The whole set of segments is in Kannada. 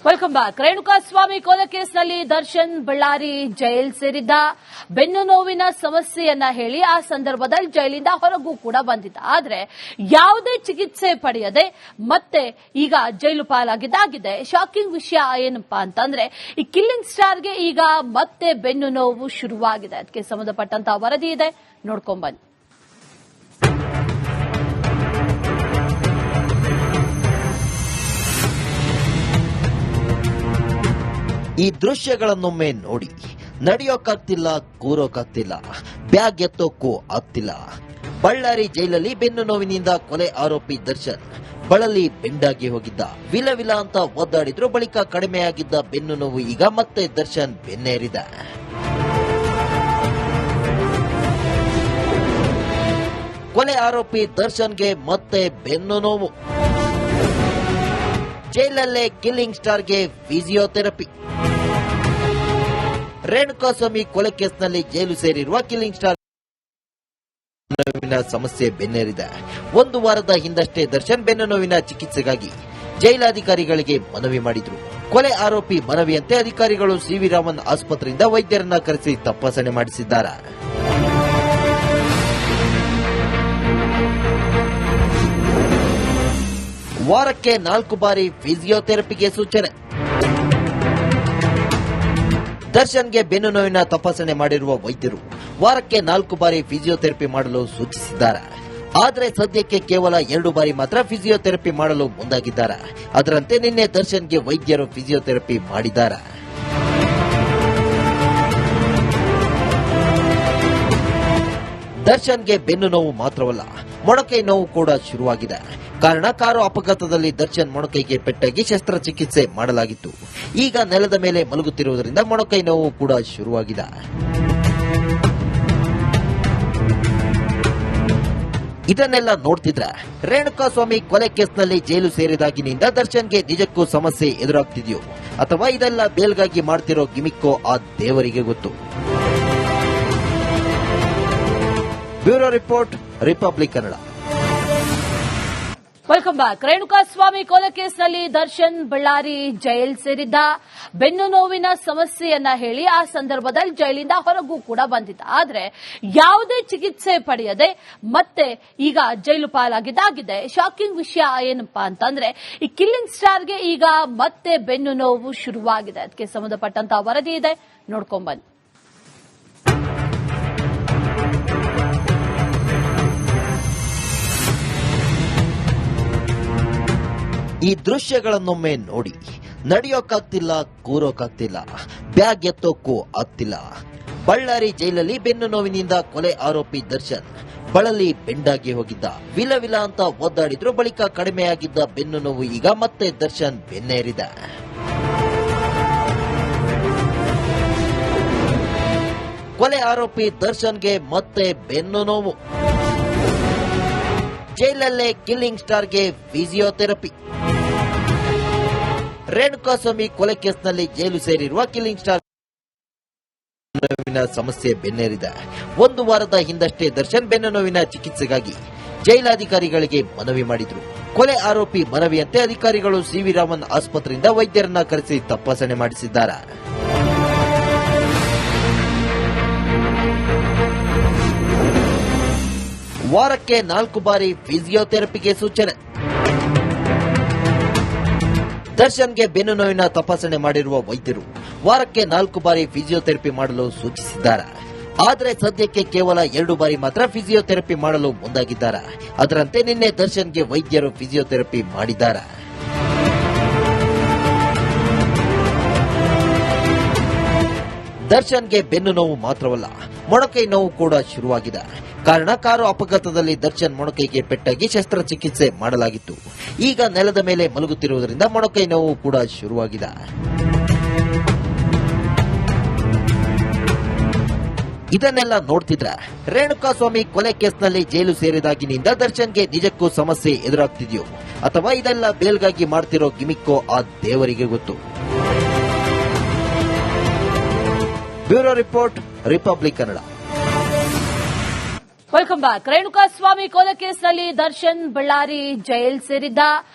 Welcome back. ರೇಣುಕಾಸ್ವಾಮಿ ಕೊಲೆ ಕೇಸ್ನಲ್ಲಿ ದರ್ಶನ್ ಬಳ್ಳಾರಿ ಜೈಲ್ ಸೇರಿದ್ದ. ಬೆನ್ನು ನೋವಿನ ಸಮಸ್ಯೆಯನ್ನ ಹೇಳಿ ಆ ಸಂದರ್ಭದಲ್ಲಿ ಜೈಲಿಂದ ಹೊರಗೂ ಕೂಡ ಬಂದಿದ್ದ. ಆದ್ರೆ ಯಾವುದೇ ಚಿಕಿತ್ಸೆ ಪಡೆಯದೆ ಮತ್ತೆ ಈಗ ಜೈಲು ಪಾಲಾಗಿದ್ದಾಗಿದೆ. ಶಾಕಿಂಗ್ ವಿಷಯ ಏನಪ್ಪಾ ಅಂತಂದ್ರೆ ಈ ಕಿಲ್ಲಿಂಗ್ ಸ್ಟಾರ್ಗೆ ಈಗ ಮತ್ತೆ ಬೆನ್ನು ನೋವು ಶುರುವಾಗಿದೆ. ಅದಕ್ಕೆ ಸಂಬಂಧಪಟ್ಟಂತಹ ವರದಿ ಇದೆ, ನೋಡ್ಕೊಂಡ್ ಬನ್ನಿ. ಈ ದೃಶ್ಯಗಳನ್ನೊಮ್ಮೆ ನೋಡಿ. ನಡೆಯೋಕ್ಕಾಗ್ತಿಲ್ಲ, ಕೂರೋಕ್ಕಾಗ್ತಿಲ್ಲ, ಬ್ಯಾಗ್ ಎತ್ತೋಕ್ಕೂ ಆಗ್ತಿಲ್ಲ. ಬಳ್ಳಾರಿ ಜೈಲಲ್ಲಿ ಬೆನ್ನು ನೋವಿನಿಂದ ಕೊಲೆ ಆರೋಪಿ ದರ್ಶನ್ ಬಳಲಿ ಬೆಂಡಾಗಿ ಹೋಗಿದ್ದ. ವಿಲ ಅಂತ ಒದ್ದಾಡಿದ್ರು, ಬಳಿಕ ಕಡಿಮೆಯಾಗಿದ್ದ ಬೆನ್ನು ನೋವು ಈಗ ಮತ್ತೆ ದರ್ಶನ್ ಬೆನ್ನೇರಿದೆ. ಕೊಲೆ ಆರೋಪಿ ದರ್ಶನ್ಗೆ ಮತ್ತೆ ಬೆನ್ನು ನೋವು. ಜೈಲಲ್ಲೇ ಕಿಲ್ಲಿಂಗ್ ಸ್ಟಾರ್ಗೆ ಫಿಸಿಯೋಥೆರಪಿ. ರೇಣುಕಾಸ್ವಾಮಿ ಕೊಲೆ ಕೇಸ್ನಲ್ಲಿ ಜೈಲು ಸೇರಿರುವ ಕಿಲ್ಲಿಂಗ್ ಸ್ಟಾರ್ ನೋವಿನ ಸಮಸ್ಯೆ ಬೆನ್ನೇರಿದೆ. ಒಂದು ವಾರದ ಹಿಂದಷ್ಟೇ ದರ್ಶನ್ ಬೆನ್ನು ನೋವಿನ ಚಿಕಿತ್ಸೆಗಾಗಿ ಜೈಲಾಧಿಕಾರಿಗಳಿಗೆ ಮನವಿ ಮಾಡಿದ್ರು. ಕೊಲೆ ಆರೋಪಿ ಮನವಿಯಂತೆ ಅಧಿಕಾರಿಗಳು ಸಿವಿ ರಾಮನ್ ಆಸ್ಪತ್ರೆಯಿಂದ ವೈದ್ಯರನ್ನ ಕರೆಸಿ ತಪಾಸಣೆ ಮಾಡಿಸಿದ್ದಾರೆ. ವಾರಕ್ಕೆ 4 ಬಾರಿ ಫಿಸಿಯೋಥೆರಪಿಗೆ ಸೂಚನೆ. ದರ್ಶನ್ಗೆ ಬೆನ್ನು ನೋವಿನ ತಪಾಸಣೆ ಮಾಡಿರುವ ವೈದ್ಯರು ವಾರಕ್ಕೆ 4 ಬಾರಿ ಫಿಸಿಯೋಥೆರಪಿ ಮಾಡಲು ಸೂಚಿಸಿದ್ದಾರೆ. ಆದರೆ ಸದ್ಯಕ್ಕೆ ಕೇವಲ 2 ಬಾರಿ ಮಾತ್ರ ಫಿಸಿಯೋಥೆರಪಿ ಮಾಡಲು ಮುಂದಾಗಿದ್ದಾರೆ. ಅದರಂತೆ ನಿನ್ನೆ ದರ್ಶನ್ಗೆ ವೈದ್ಯರು ಫಿಸಿಯೋಥೆರಪಿ ಮಾಡಿದ್ದಾರೆ. ದರ್ಶನ್ಗೆ ಬೆನ್ನು ನೋವು ಮಾತ್ರವಲ್ಲ, ಮೊಣಕೈ ನೋವು ಕೂಡ ಶುರುವಾಗಿದೆ. ಕಾರಣ, ಕಾರು ಅಪಘಾತದಲ್ಲಿ ದರ್ಶನ್ ಮೊಣಕೈಗೆ ಪೆಟ್ಟಾಗಿ ಶಸ್ತ್ರಚಿಕಿತ್ಸೆ ಮಾಡಲಾಗಿತ್ತು. ಈಗ ನೆಲದ ಮೇಲೆ ಮಲಗುತ್ತಿರುವುದರಿಂದ ಮೊಣಕೈ ನೋವು ಕೂಡ ಶುರುವಾಗಿದೆ. ಇದನ್ನೆಲ್ಲ ನೋಡ್ತಿದ್ರೆ ರೇಣುಕಾಸ್ವಾಮಿ ಕೊಲೆ ಕೇಸ್ನಲ್ಲಿ ಜೈಲು ಸೇರಿದಾಗಿನಿಂದ ದರ್ಶನ್ಗೆ ನಿಜಕ್ಕೂ ಸಮಸ್ಯೆ ಎದುರಾಗ್ತಿದೆಯೋ ಅಥವಾ ಇದೆಲ್ಲ ಬೇಲ್ಗಾಗಿ ಮಾಡ್ತಿರೋ ಗಿಮಿಕ್ಕೋ ಆ ದೇವರಿಗೆ ಗೊತ್ತು. Bureau report, republic Kannada. Welcome back. Renukaswamy ಕೊಲೆ ಕೇಸ್ನಲ್ಲಿ ದರ್ಶನ್ ಬಳ್ಳಾರಿ ಜೈಲ್ ಸೇರಿದ್ದ. ಬೆನ್ನು ನೋವಿನ ಸಮಸ್ಯೆಯನ್ನ ಹೇಳಿ ಆ ಸಂದರ್ಭದಲ್ಲಿ ಜೈಲಿಂದ ಹೊರಗೂ ಕೂಡ ಬಂದಿದ್ದ. ಆದ್ರೆ ಯಾವುದೇ ಚಿಕಿತ್ಸೆ ಪಡೆಯದೆ ಮತ್ತೆ ಈಗ ಜೈಲು ಪಾಲಾಗಿದ್ದಾಗಿದೆ. ಶಾಕಿಂಗ್ ವಿಷಯ ಏನಪ್ಪಾ ಅಂತಂದ್ರೆ ಈ ಕಿಲ್ಲಿಂಗ್ ಸ್ಟಾರ್ಗೆ ಈಗ ಮತ್ತೆ ಬೆನ್ನು ನೋವು ಶುರುವಾಗಿದೆ. ಅದಕ್ಕೆ ಸಂಬಂಧಪಟ್ಟಂತಹ ವರದಿ ಇದೆ, ನೋಡ್ಕೊಂಡ್ ಬನ್ನಿ. ಈ ದೃಶ್ಯಗಳನ್ನೊಮ್ಮೆ ನೋಡಿ. ನಡೆಯೋಕ್ಕಾಗ್ತಿಲ್ಲ, ಕೂರೋಕ್ಕಾಗ್ತಿಲ್ಲ, ಬ್ಯಾಗ್ ಎತ್ತೋಕ್ಕೂ ಆಗ್ತಿಲ್ಲ. ಬಳ್ಳಾರಿ ಜೈಲಲ್ಲಿ ಬೆನ್ನು ನೋವಿನಿಂದ ಕೊಲೆ ಆರೋಪಿ ದರ್ಶನ್ ಬಳಲಿ ಬೆಂಡಾಗಿ ಹೋಗಿದ್ದ. ವಿಲ ಅಂತ ಒದ್ದಾಡಿದ್ರು, ಬಳಿಕ ಕಡಿಮೆಯಾಗಿದ್ದ ಬೆನ್ನು ನೋವು ಈಗ ಮತ್ತೆ ದರ್ಶನ್ ಬೆನ್ನೇರಿದೆ. ಕೊಲೆ ಆರೋಪಿ ದರ್ಶನ್ಗೆ ಮತ್ತೆ ಬೆನ್ನು ನೋವು. ಜೈಲಲ್ಲೇ ಕಿಲ್ಲಿಂಗ್ ಸ್ಟಾರ್ಗೆ ಫಿಸಿಯೋಥೆರಪಿ. ರೇಣುಕಾಸ್ವಾಮಿ ಕೊಲೆ ಕೇಸ್ನಲ್ಲಿ ಜೈಲು ಸೇರಿರುವ ಕಿಲ್ಲಿಂಗ್ ಸ್ಟಾರ್ ನೋವಿನ ಸಮಸ್ಯೆ ಬೆನ್ನೇರಿದೆ. ಒಂದು ವಾರದ ಹಿಂದಷ್ಟೇ ದರ್ಶನ್ ಬೆನ್ನು ನೋವಿನ ಚಿಕಿತ್ಸೆಗಾಗಿ ಜೈಲಾಧಿಕಾರಿಗಳಿಗೆ ಮನವಿ ಮಾಡಿದ್ರು. ಕೊಲೆ ಆರೋಪಿ ಮನವಿಯಂತೆ ಅಧಿಕಾರಿಗಳು ಸಿವಿ ರಾಮನ್ ಆಸ್ಪತ್ರೆಯಿಂದ ವೈದ್ಯರನ್ನ ಕರೆಸಿ ತಪಾಸಣೆ ಮಾಡಿಸಿದ್ದಾರೆ. ವಾರಕ್ಕೆ 4 ಬಾರಿ ಫಿಸಿಯೋಥೆರಪಿಗೆ ಸೂಚನೆ. ದರ್ಶನ್ಗೆ ಬೆನ್ನು ನೋವಿನ ತಪಾಸಣೆ ಮಾಡಿರುವ ವೈದ್ಯರು ವಾರಕ್ಕೆ 4 ಬಾರಿ ಫಿಸಿಯೋಥೆರಪಿ ಮಾಡಲು ಸೂಚಿಸಿದ್ದಾರೆ. ಆದರೆ ಸದ್ಯಕ್ಕೆ ಕೇವಲ 2 ಬಾರಿ ಮಾತ್ರ ಫಿಸಿಯೋಥೆರಪಿ ಮಾಡಲು ಮುಂದಾಗಿದ್ದಾರೆ. ಅದರಂತೆ ನಿನ್ನೆ ದರ್ಶನ್ಗೆ ವೈದ್ಯರು ಫಿಸಿಯೋಥೆರಪಿ ಮಾಡಿದ್ದಾರೆ. ದರ್ಶನ್ಗೆ ಬೆನ್ನು ನೋವು ಮಾತ್ರವಲ್ಲ, ಮೊಣಕೈ ನೋವು ಕೂಡ ಶುರುವಾಗಿದೆ. ಕಾರಣ, ಕಾರು ಅಪಘಾತದಲ್ಲಿ ದರ್ಶನ್ ಮೊಣಕೈಗೆ ಪೆಟ್ಟಾಗಿ ಶಸ್ತ್ರಚಿಕಿತ್ಸೆ ಮಾಡಲಾಗಿತ್ತು. ಈಗ ನೆಲದ ಮೇಲೆ ಮಲಗುತ್ತಿರುವುದರಿಂದ ಮೊಣಕೈ ನೋವು ಕೂಡ ಶುರುವಾಗಿದೆ. ಇದನ್ನೆಲ್ಲ ನೋಡ್ತಿದ್ರೆ ರೇಣುಕಾಸ್ವಾಮಿ ಕೊಲೆ ಕೇಸ್ನಲ್ಲಿ ಜೈಲು ಸೇರಿದಾಗಿನಿಂದ ದರ್ಶನ್ಗೆ ನಿಜಕ್ಕೂ ಸಮಸ್ಯೆ ಎದುರಾಗ್ತಿದೆಯೋ ಅಥವಾ ಇದೆಲ್ಲ ಬೇಲ್ಗಾಗಿ ಮಾಡ್ತಿರೋ ಗಿಮಿಕ್ಕೋ ಆ ದೇವರಿಗೆ ಗೊತ್ತು. Bureau report, republic Kannada. Welcome back. Renukaswamy ಕೊಲೆ ಕೇಸ್ನಲ್ಲಿ ದರ್ಶನ್ ಬಳ್ಳಾರಿ ಜೈಲ್ ಸೇರಿದ್ದ.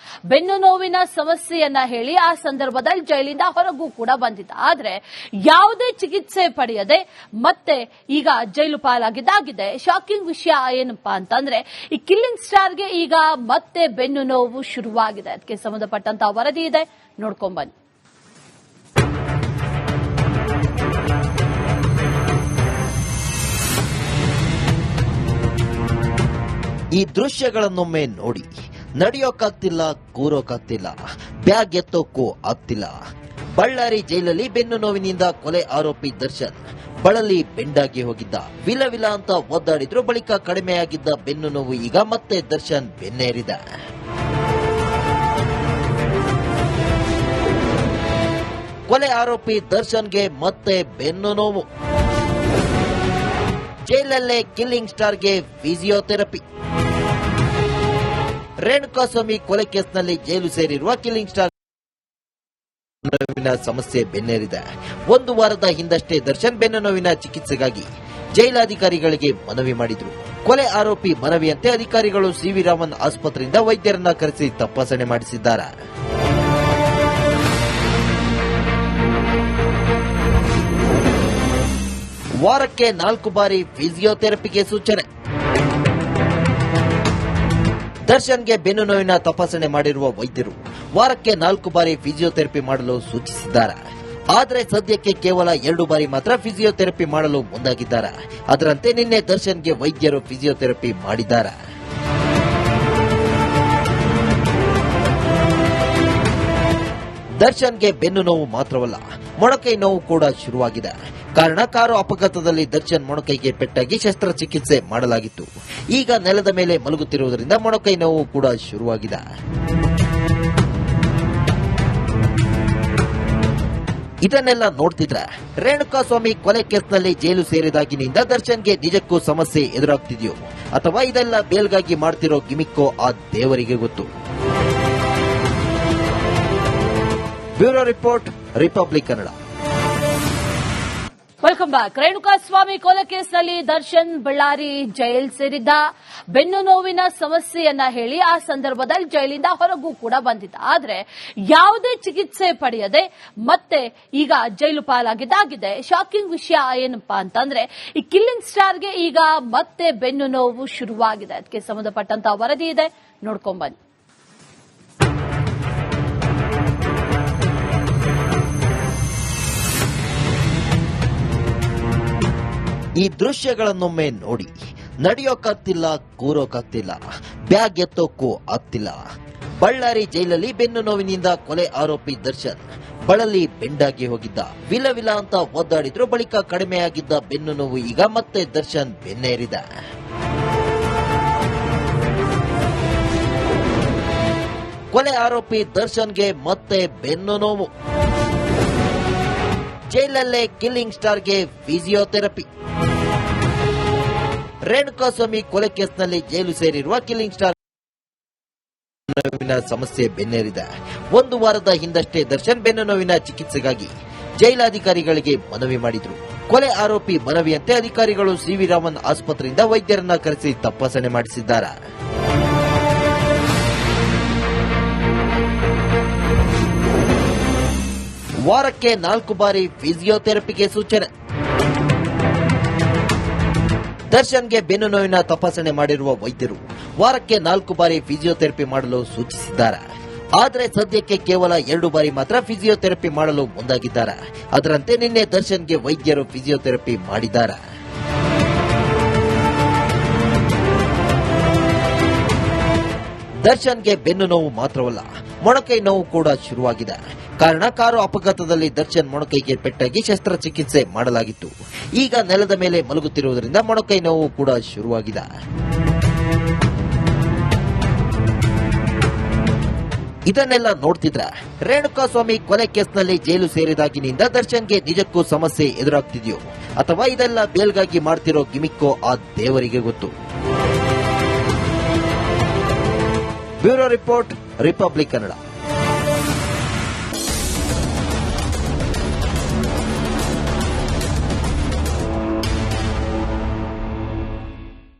ಬೆನ್ನು ನೋವಿನ ಸಮಸ್ಯೆಯನ್ನ ಹೇಳಿ ಆ ಸಂದರ್ಭದಲ್ಲಿ ಜೈಲಿಂದ ಹೊರಗೂ ಕೂಡ ಬಂದಿದ್ದ. ಆದ್ರೆ ಯಾವುದೇ ಚಿಕಿತ್ಸೆ ಪಡೆಯದೆ ಮತ್ತೆ ಈಗ ಜೈಲು ಪಾಲಾಗಿದ್ದಾಗಿದೆ. ಶಾಕಿಂಗ್ ವಿಷಯ ಏನಪ್ಪಾ ಅಂತಂದ್ರೆ ಈ ಕಿಲ್ಲಿಂಗ್ ಸ್ಟಾರ್ಗೆ ಈಗ ಮತ್ತೆ ಬೆನ್ನು ನೋವು ಶುರುವಾಗಿದೆ. ಅದಕ್ಕೆ ಸಂಬಂಧಪಟ್ಟಂತಹ ವರದಿ ಇದೆ, ನೋಡ್ಕೊಂಡ್ ಬನ್ನಿ. ಈ ದೃಶ್ಯಗಳನ್ನೊಮ್ಮೆ ನೋಡಿ. ನಡೆಯೋಕ್ಕಾಗ್ತಿಲ್ಲ, ಕೂರೋಕ್ಕಾಗ್ತಿಲ್ಲ, ಬ್ಯಾಗ್ ಎತ್ತೋಕ್ಕೂ ಆಗ್ತಿಲ್ಲ. ಬಳ್ಳಾರಿ ಜೈಲಲ್ಲಿ ಬೆನ್ನು ನೋವಿನಿಂದ ಕೊಲೆ ಆರೋಪಿ ದರ್ಶನ್ ಬಳಲಿ ಬೆಂಡಾಗಿ ಹೋಗಿದ್ದ. ವಿಲ ಅಂತ ಒದ್ದಾಡಿದ್ರು. ಬಳಿಕ ಕಡಿಮೆಯಾಗಿದ್ದ ಬೆನ್ನು ನೋವು ಈಗ ಮತ್ತೆ ದರ್ಶನ್ ಬೆನ್ನೇರಿದೆ. ಕೊಲೆ ಆರೋಪಿ ದರ್ಶನ್ಗೆ ಮತ್ತೆ ಬೆನ್ನು ನೋವು. ಜೈಲಲ್ಲೇ ಕಿಲ್ಲಿಂಗ್ ಸ್ಟಾರ್ಗೆ ಫಿಸಿಯೋಥೆರಪಿ. ರೇಣುಕಾಸ್ವಾಮಿ ಕೊಲೆ ಕೇಸ್ನಲ್ಲಿ ಜೈಲು ಸೇರಿರುವ ಕಿಲ್ಲಿಂಗ್ ಸ್ಟಾರ್ ನೋವಿನ ಸಮಸ್ಯೆ ಬೆನ್ನೇರಿದೆ. ಒಂದು ವಾರದ ಹಿಂದಷ್ಟೇ ದರ್ಶನ್ ಬೆನ್ನು ನೋವಿನ ಚಿಕಿತ್ಸೆಗಾಗಿ ಜೈಲಾಧಿಕಾರಿಗಳಿಗೆ ಮನವಿ ಮಾಡಿದ್ರು. ಕೊಲೆ ಆರೋಪಿ ಮನವಿಯಂತೆ ಅಧಿಕಾರಿಗಳು ಸಿವಿ ರಾಮನ್ ಆಸ್ಪತ್ರೆಯಿಂದ ವೈದ್ಯರನ್ನ ಕರೆಸಿ ತಪಾಸಣೆ ಮಾಡಿಸಿದ್ದಾರೆ. ವಾರಕ್ಕೆ 4 ಬಾರಿ ಫಿಸಿಯೋಥೆರಪಿಗೆ ಸೂಚನೆ. ದರ್ಶನ್ಗೆ ಬೆನ್ನು ನೋವಿನ ತಪಾಸಣೆ ಮಾಡಿರುವ ವೈದ್ಯರು ವಾರಕ್ಕೆ 4 ಬಾರಿ ಫಿಸಿಯೋಥೆರಪಿ ಮಾಡಲು ಸೂಚಿಸಿದ್ದಾರೆ. ಆದರೆ ಸದ್ಯಕ್ಕೆ ಕೇವಲ 2 ಬಾರಿ ಮಾತ್ರ ಫಿಸಿಯೋಥೆರಪಿ ಮಾಡಲು ಮುಂದಾಗಿದ್ದಾರೆ. ಅದರಂತೆ ನಿನ್ನೆ ದರ್ಶನ್ಗೆ ವೈದ್ಯರು ಫಿಸಿಯೋಥೆರಪಿ ಮಾಡಿದ್ದಾರೆ. ದರ್ಶನ್ಗೆ ಬೆನ್ನು ನೋವು ಮಾತ್ರವಲ್ಲ, ಮೊಣಕೈ ನೋವು ಕೂಡ ಶುರುವಾಗಿದೆ. ಕಾರಣ ಕಾರು ಅಪಘಾತದಲ್ಲಿ ದರ್ಶನ್ ಮೊಣಕೈಗೆ ಪೆಟ್ಟಾಗಿ ಶಸ್ತ್ರಚಿಕಿತ್ಸೆ ಮಾಡಲಾಗಿತ್ತು. ಈಗ ನೆಲದ ಮೇಲೆ ಮಲಗುತ್ತಿರುವುದರಿಂದ ಮೊಣಕೈ ನೋವು ಕೂಡ ಶುರುವಾಗಿದೆ. ಇದನ್ನೆಲ್ಲ ನೋಡ್ತಿದ್ರೆ ರೇಣುಕಾಸ್ವಾಮಿ ಕೊಲೆ ಕೇಸ್ನಲ್ಲಿ ಜೈಲು ಸೇರಿದಾಗಿನಿಂದ ದರ್ಶನ್ಗೆ ನಿಜಕ್ಕೂ ಸಮಸ್ಯೆ ಎದುರಾಗ್ತಿದೆಯೋ ಅಥವಾ ಇದೆಲ್ಲ ಬೇಲ್ಗಾಗಿ ಮಾಡ್ತಿರೋ ಗಿಮಿಕ್ಕೋ ಆ ದೇವರಿಗೆ ಗೊತ್ತು. Bureau report, republic Kannada. Welcome back. Renukaswamy ಕೊಲೆ ಕೇಸ್ನಲ್ಲಿ ದರ್ಶನ್ ಬಳ್ಳಾರಿ ಜೈಲ್ ಸೇರಿದ್ದ. ಬೆನ್ನು ನೋವಿನ ಸಮಸ್ಯೆಯನ್ನ ಹೇಳಿ ಆ ಸಂದರ್ಭದಲ್ಲಿ ಜೈಲಿಂದ ಹೊರಗೂ ಕೂಡ ಬಂದಿದ್ದ. ಆದ್ರೆ ಯಾವುದೇ ಚಿಕಿತ್ಸೆ ಪಡೆಯದೆ ಮತ್ತೆ ಈಗ ಜೈಲು ಪಾಲಾಗಿದ್ದಾಗಿದೆ. ಶಾಕಿಂಗ್ ವಿಷಯ ಏನಪ್ಪಾ ಅಂತಂದ್ರೆ ಈ ಕಿಲ್ಲಿಂಗ್ ಸ್ಟಾರ್ಗೆ ಈಗ ಮತ್ತೆ ಬೆನ್ನು ನೋವು ಶುರುವಾಗಿದೆ. ಅದಕ್ಕೆ ಸಂಬಂಧಪಟ್ಟಂತಹ ವರದಿ ಇದೆ, ನೋಡ್ಕೊಂಡ್ ಬನ್ನಿ. ಈ ದೃಶ್ಯಗಳನ್ನೊಮ್ಮೆ ನೋಡಿ. ನಡೆಯೋಕ್ಕಾಗ್ತಿಲ್ಲ, ಕೂರೋಕ್ಕಾಗ್ತಿಲ್ಲ, ಬ್ಯಾಗ್ ಎತ್ತೋಕ್ಕೂ ಆಗ್ತಿಲ್ಲ. ಬಳ್ಳಾರಿ ಜೈಲಲ್ಲಿ ಬೆನ್ನು ನೋವಿನಿಂದ ಕೊಲೆ ಆರೋಪಿ ದರ್ಶನ್ ಬಳಲಿ ಬೆಂಡಾಗಿ ಹೋಗಿದ್ದ. ವಿಲ ಅಂತ ಒದ್ದಾಡಿದ್ರು. ಬಳಿಕ ಕಡಿಮೆಯಾಗಿದ್ದ ಬೆನ್ನು ನೋವು ಈಗ ಮತ್ತೆ ದರ್ಶನ್ ಬೆನ್ನೇರಿದೆ. ಕೊಲೆ ಆರೋಪಿ ದರ್ಶನ್ಗೆ ಮತ್ತೆ ಬೆನ್ನು ನೋವು. ಜೈಲಲ್ಲೇ ಕಿಲ್ಲಿಂಗ್ ಸ್ಟಾರ್ಗೆ ಫಿಸಿಯೋಥೆರಪಿ. ರೇಣುಕಾಸ್ವಾಮಿ ಕೊಲೆ ಕೇಸ್ನಲ್ಲಿ ಜೈಲು ಸೇರಿರುವ ಕಿಲ್ಲಿಂಗ್ ಸ್ಟಾರ್ ನೋವಿನ ಸಮಸ್ಯೆ ಬೆನ್ನೇರಿದೆ. ಒಂದು ವಾರದ ಹಿಂದಷ್ಟೇ ದರ್ಶನ್ ಬೆನ್ನು ನೋವಿನ ಚಿಕಿತ್ಸೆಗಾಗಿ ಜೈಲಾಧಿಕಾರಿಗಳಿಗೆ ಮನವಿ ಮಾಡಿದ್ರು. ಕೊಲೆ ಆರೋಪಿ ಮನವಿಯಂತೆ ಅಧಿಕಾರಿಗಳು ಸಿವಿ ರಾಮನ್ ಆಸ್ಪತ್ರೆಯಿಂದ ವೈದ್ಯರನ್ನ ಕರೆಸಿ ತಪಾಸಣೆ ಮಾಡಿಸಿದ್ದಾರೆ. ವಾರಕ್ಕೆ 4 ಬಾರಿ ಫಿಸಿಯೋಥೆರಪಿಗೆ ಸೂಚನೆ. ದರ್ಶನ್ಗೆ ಬೆನ್ನು ನೋವಿನ ತಪಾಸಣೆ ಮಾಡಿರುವ ವೈದ್ಯರು ವಾರಕ್ಕೆ 4 ಬಾರಿ ಫಿಸಿಯೋಥೆರಪಿ ಮಾಡಲು ಸೂಚಿಸಿದ್ದಾರೆ. ಆದರೆ ಸದ್ಯಕ್ಕೆ ಕೇವಲ 2 ಬಾರಿ ಮಾತ್ರ ಫಿಸಿಯೋಥೆರಪಿ ಮಾಡಲು ಮುಂದಾಗಿದ್ದಾರೆ. ಅದರಂತೆ ನಿನ್ನೆ ದರ್ಶನ್ಗೆ ವೈದ್ಯರು ಫಿಸಿಯೋಥೆರಪಿ ಮಾಡಿದ್ದಾರೆ. ದರ್ಶನ್ಗೆ ಬೆನ್ನು ನೋವು ಮಾತ್ರವಲ್ಲ, ಮೊಣಕೈ ನೋವು ಕೂಡ ಶುರುವಾಗಿದೆ. ಕಾರಣ ಕಾರು ಅಪಘಾತದಲ್ಲಿ ದರ್ಶನ್ ಮೊಣಕೈಗೆ ಪೆಟ್ಟಾಗಿ ಶಸ್ತ್ರಚಿಕಿತ್ಸೆ ಮಾಡಲಾಗಿತ್ತು. ಈಗ ನೆಲದ ಮೇಲೆ ಮಲಗುತ್ತಿರುವುದರಿಂದ ಮೊಣಕೈ ನೋವು ಕೂಡ ಶುರುವಾಗಿದೆ. ಇದನ್ನೆಲ್ಲ ನೋಡ್ತಿದ್ರೆ ರೇಣುಕಾಸ್ವಾಮಿ ಕೊಲೆ ಕೇಸ್ನಲ್ಲಿ ಜೈಲು ಸೇರಿದಾಗಿನಿಂದ ದರ್ಶನ್ಗೆ ನಿಜಕ್ಕೂ ಸಮಸ್ಯೆ ಎದುರಾಗ್ತಿದೆಯೋ ಅಥವಾ ಇದೆಲ್ಲ ಬೇಲ್ಗಾಗಿ ಮಾಡ್ತಿರೋ ಗಿಮಿಕ್ಕೋ ಆ ದೇವರಿಗೆ ಗೊತ್ತು. Bureau report, republic Kannada.